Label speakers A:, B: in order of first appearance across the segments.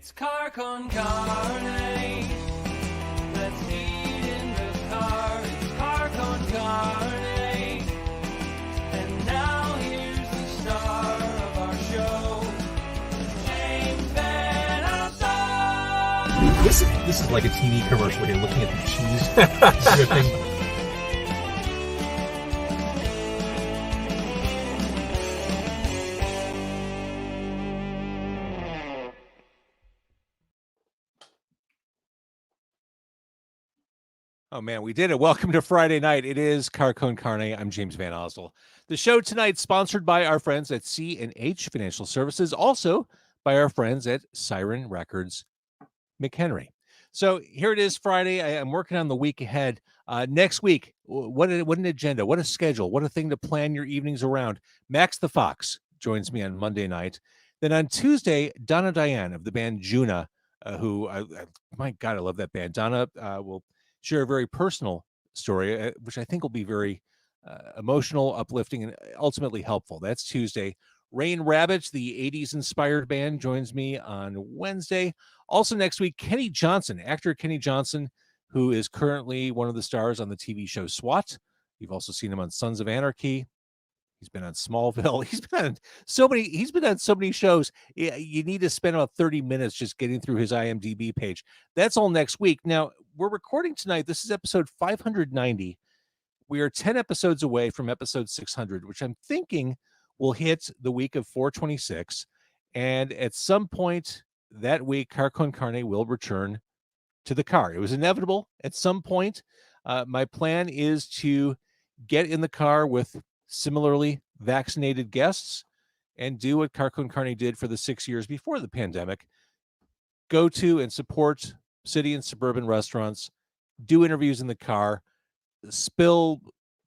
A: It's car con carne. Let's eat in the car. It's car con carne. And now here's the star of our show, James Van Alstyne.
B: This is like a TV commercial here, looking at the cheese dripping. Oh man, we did it. Welcome to Friday night. It is Car con Carne. I'm James Van Osdell. The show tonight sponsored by our friends at C&H Financial Services, also by our friends at Siren Records McHenry. So here it is, Friday. I'm working on the week ahead. Next week, what an agenda, what a schedule, what a thing to plan your evenings around. Max the Fox joins me on Monday night. Then on Tuesday, Donna Diane of the band Juna, who, my God, I love that band. Donna will share a very personal story, which I think will be very emotional, uplifting, and ultimately helpful. That's Tuesday. Rain Rabbit, the 80s inspired band, joins me on Wednesday. Also next week, Kenny Johnson, actor Kenny Johnson, who is currently one of the stars on the TV show SWAT. You've also seen him on Sons of Anarchy. He's been on Smallville. He's been on so many shows. You need to spend about 30 minutes just getting through his IMDb page. That's all next week. Now, we're recording tonight. This is episode 590. We are 10 episodes away from episode 600, which I'm thinking will hit the week of 426. And at some point that week, Car con Carne will return to the car. It was inevitable at some point. My plan is to get in the car with similarly vaccinated guests and do what Car con Carne did for the 6 years before the pandemic. Go to and support city and suburban restaurants, do interviews in the car, spill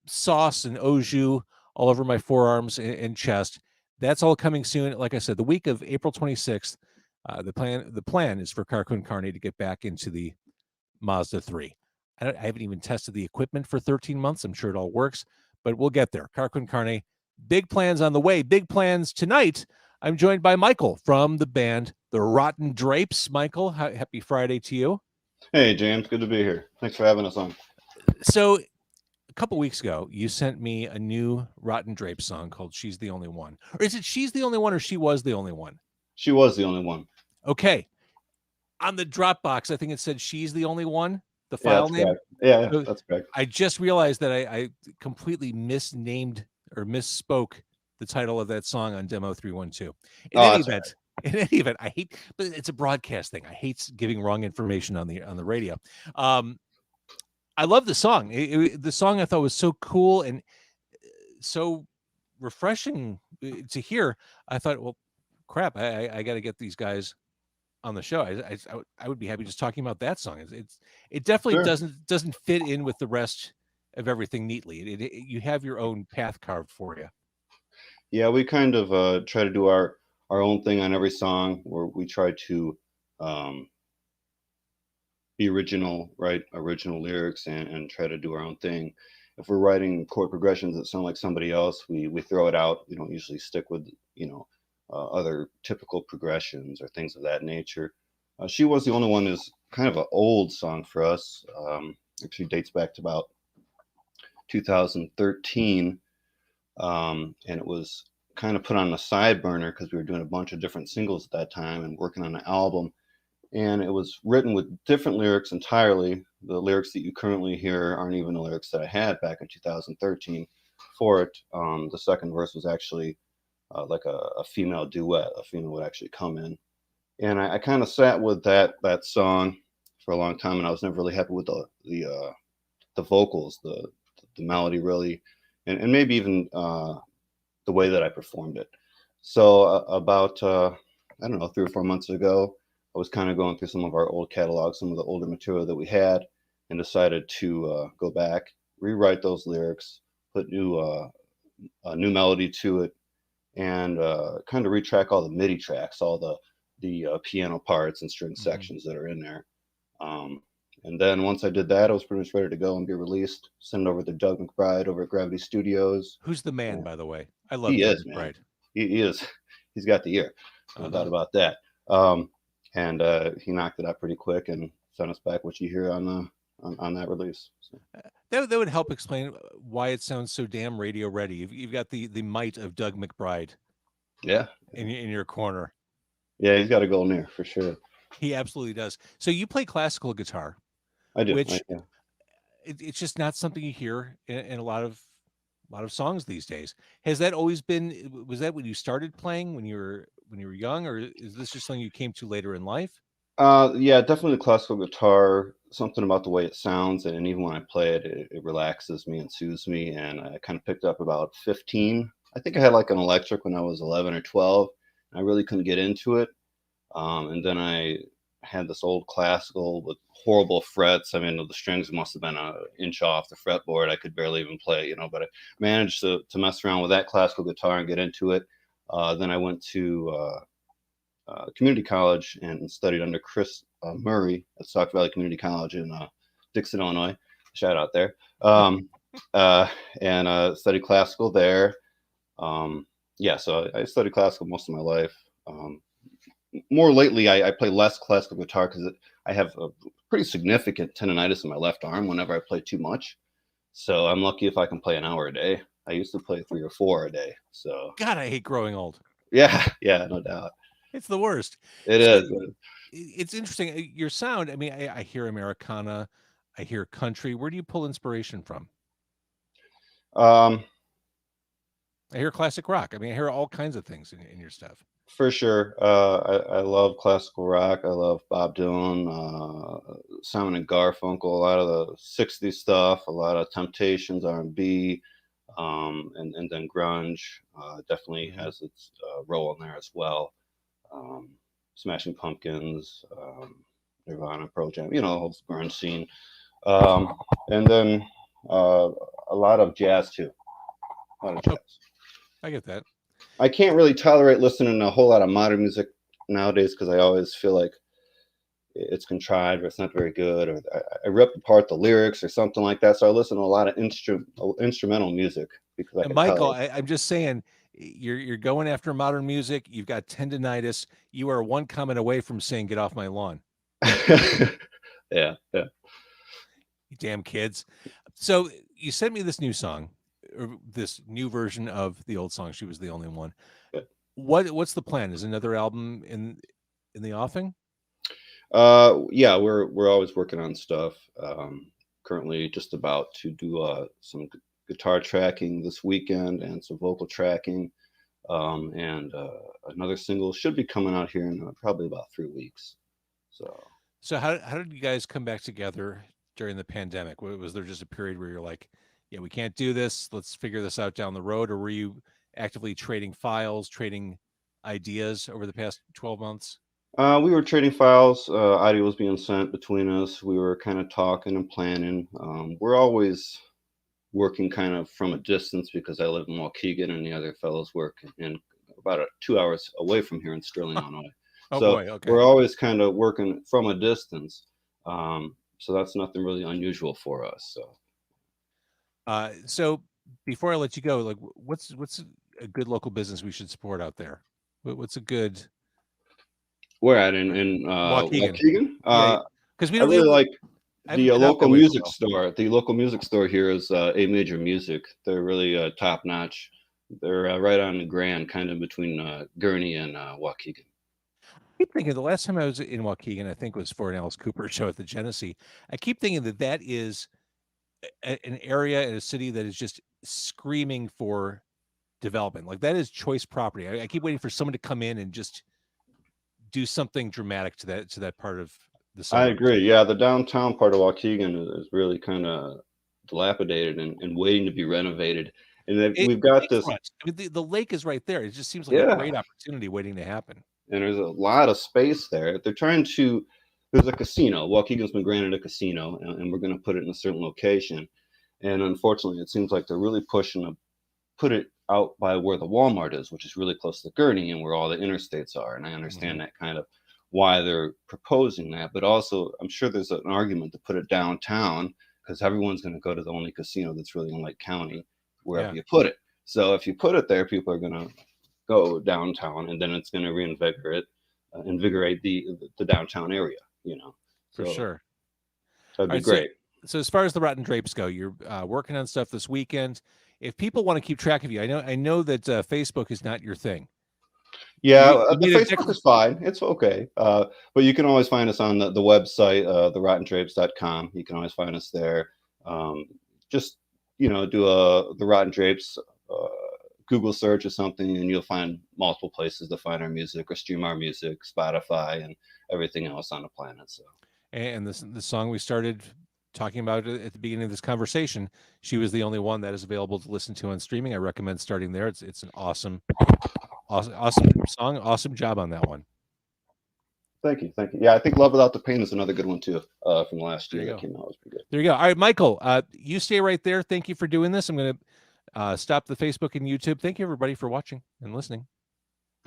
B: sauce and au jus all over my forearms and chest. That's all coming soon. Like I said, the week of April 26th, the plan is for Car con Carne to get back into the Mazda 3. I haven't even tested the equipment for 13 months. I'm sure it all works, but we'll get there. Car con Carne, big plans on the way. Big plans tonight. I'm joined by Michael from the band The Rotten Drapes. Michael, happy Friday to you.
C: Hey, James. Good to be here. Thanks for having us on.
B: So a couple weeks ago, you sent me a new Rotten Drapes song called She's the Only One. Or is it She's the Only One or She Was the Only One?
C: She was the only one.
B: Okay. On the Dropbox, I think it said She's the Only One, the file name.
C: Correct. Yeah,
B: So
C: that's correct.
B: I just realized that I completely misnamed or misspoke the title of that song on Demo 312. In any event, I hate, but it's a broadcast thing. I hate giving wrong information on the radio. I love the song. The song I thought was so cool and so refreshing to hear. I thought, well, crap, I got to get these guys on the show. I would be happy just talking about that song. It definitely
C: Sure.
B: doesn't fit in with the rest of everything neatly. You have your own path carved for you.
C: Yeah, we kind of try to do our own thing on every song, where we try to be original, write original lyrics, and try to do our own thing. If we're writing chord progressions that sound like somebody else, we throw it out. We don't usually stick with other typical progressions or things of that nature. She Was the Only One is kind of an old song for us. Actually dates back to about 2013, and it was kind of put on a side burner because we were doing a bunch of different singles at that time and working on an album. And it was written with different lyrics entirely. The lyrics that you currently hear aren't even the lyrics that I had back in 2013 for it. The second verse was actually like a female duet. A female would actually come in. And I kind of sat with that song for a long time, and I was never really happy with the vocals, the melody really, and maybe even the way that I performed it. So about, I don't know, 3 or 4 months ago, I was kind of going through some of our old catalogs, some of the older material that we had, and decided to go back, rewrite those lyrics, put a new melody to it, and kind of retrack all the MIDI tracks, all the piano parts and string sections that are in there. And then once I did that, I was pretty much ready to go and be released. Send it over to Doug McBride over at Gravity Studios.
B: Who's the man, by the way? I love
C: He
B: Doug
C: is, man.
B: McBride.
C: He is. He's got the ear. No doubt about that. and he knocked it out pretty quick and sent us back what you hear on that release. So,
B: That would help explain why it sounds so damn radio ready. You've got the might of Doug McBride
C: yeah,
B: in your corner.
C: yeah, he's got a goal near for sure.
B: He absolutely does. So you play classical guitar,
C: I do.
B: which
C: Yeah.
B: it's just not something you hear in a lot of songs these days. Has that always been? Was that when you started playing when you were young, or is this just something you came to later in life?
C: Yeah, definitely classical guitar. Something about the way it sounds, and even when I play it, it relaxes me and soothes me. And I kind of picked up about 15. I think I had like an electric when I was 11 or 12. And I really couldn't get into it. And then I had this old classical with horrible frets. I mean, the strings must have been an inch off the fretboard. I could barely even play, but I managed to mess around with that classical guitar and get into it. Then I went to community college and studied under Chris Murray at Sauk Valley Community College in Dixon, Illinois. Shout out there. And studied classical there. Yeah, so I studied classical most of my life. More lately, I play less classical guitar because I have a pretty significant tendonitis in my left arm whenever I play too much. So I'm lucky if I can play an hour a day. I used to play 3 or 4 a day. So
B: God, I hate growing old.
C: yeah, yeah, no doubt.
B: It's the worst.
C: It
B: So
C: is.
B: it's interesting. Your sound. I mean, I hear Americana, I hear country. Where do you pull inspiration from?
C: Um,
B: I hear classic rock. I mean, I hear all kinds of things in your stuff.
C: For sure. I love classical rock. I love Bob Dylan, Simon and Garfunkel, a lot of the 60s stuff, a lot of Temptations, R&B, and then grunge definitely has its role in there as well. Smashing Pumpkins, Nirvana, Pearl Jam, the whole grunge scene. And then a lot of jazz too. A lot of jazz.
B: I get that.
C: I can't really tolerate listening to a whole lot of modern music nowadays because I always feel like it's contrived or it's not very good, or I rip apart the lyrics or something like that. So I listen to a lot of instrumental music because I
B: And
C: can
B: Michael,
C: tell.
B: I'm just saying, you're going after modern music. You've got tendonitis. You are one comment away from saying, "Get off my lawn."
C: Yeah, yeah.
B: You damn kids. So you sent me this new song, or this new version of the old song. She was the only one.
C: Yeah.
B: What's the plan? Is another album in the offing?
C: Yeah, we're always working on stuff. Currently, just about to do some guitar tracking this weekend and some vocal tracking, and another single should be coming out here in probably about 3 weeks.
B: So how did you guys come back together during the pandemic? Was there just a period where you're like, yeah, we can't do this. Let's figure this out down the road, or were you actively trading files, trading ideas over the past 12 months?
C: We were trading files. Audio was being sent between us. We were kind of talking and planning. We're always working kind of from a distance because I live in Waukegan and the other fellows work in about 2 hours away from here in Sterling, Illinois.
B: Oh
C: So
B: boy, okay.
C: we're always kind of working from a distance. So that's nothing really unusual for us.
B: So before I let you go, like, what's a good local business we should support out there? What's a good
C: We're at in
B: Waukegan?
C: Waukegan.
B: Yeah, because
C: I really like
B: I haven't
C: the
B: been out
C: local
B: that way for a
C: music
B: while.
C: store. The local music store here is A Major Music. They're really top notch. They're right on the Grand, kind of between Gurney and Waukegan.
B: I keep thinking the last time I was in Waukegan, I think it was for an Alice Cooper show at the Genesee. I keep thinking that is an area in a city that is just screaming for development. Like that is choice property. I keep waiting for someone to come in and just do something dramatic to that part of the
C: I
B: suburbs.
C: agree. Yeah, the downtown part of Waukegan is really kind of dilapidated and waiting to be renovated. And then we've got this.
B: Lakefront. I mean, the lake is right there. It just seems like a
C: Yeah,
B: great opportunity waiting to happen.
C: and there's a lot of space there. They're trying to. There's a casino. Waukegan's been granted a casino, and we're going to put it in a certain location. And unfortunately, it seems like they're really pushing to put it out by where the Walmart is, which is really close to Gurney and where all the interstates are. And I understand that kind of why they're proposing that, but also I'm sure there's an argument to put it downtown because everyone's going to go to the only casino that's really in Lake County, wherever you put it. So if you put it there, people are going to go downtown, and then it's going to reinvigorate invigorate the downtown area. You know,
B: For
C: so
B: sure.
C: that'd be
B: All right,
C: great.
B: So as far as the Rotten Drapes go, you're working on stuff this weekend. If people want to keep track of you, I know that Facebook is not your thing.
C: Yeah,
B: You
C: the
B: made a
C: Facebook is fine. It's okay. But you can always find us on the website, therottendrapes.com. You can always find us there. Just, do the Rotten Drapes Google search or something, and you'll find multiple places to find our music or stream our music, Spotify, and everything else on the planet. So,
B: and the song we started talking about at the beginning of this conversation, She Was the Only One, that is available to listen to on streaming. I recommend starting there. It's an awesome song. Awesome job on that one.
C: Thank you. Yeah, I think Love Without the Pain is another good one too, from last year that came out. It was pretty good.
B: There you go. All right, Michael, you stay right there. Thank you for doing this. I'm going to stop the Facebook and YouTube. Thank you, everybody, for watching and listening.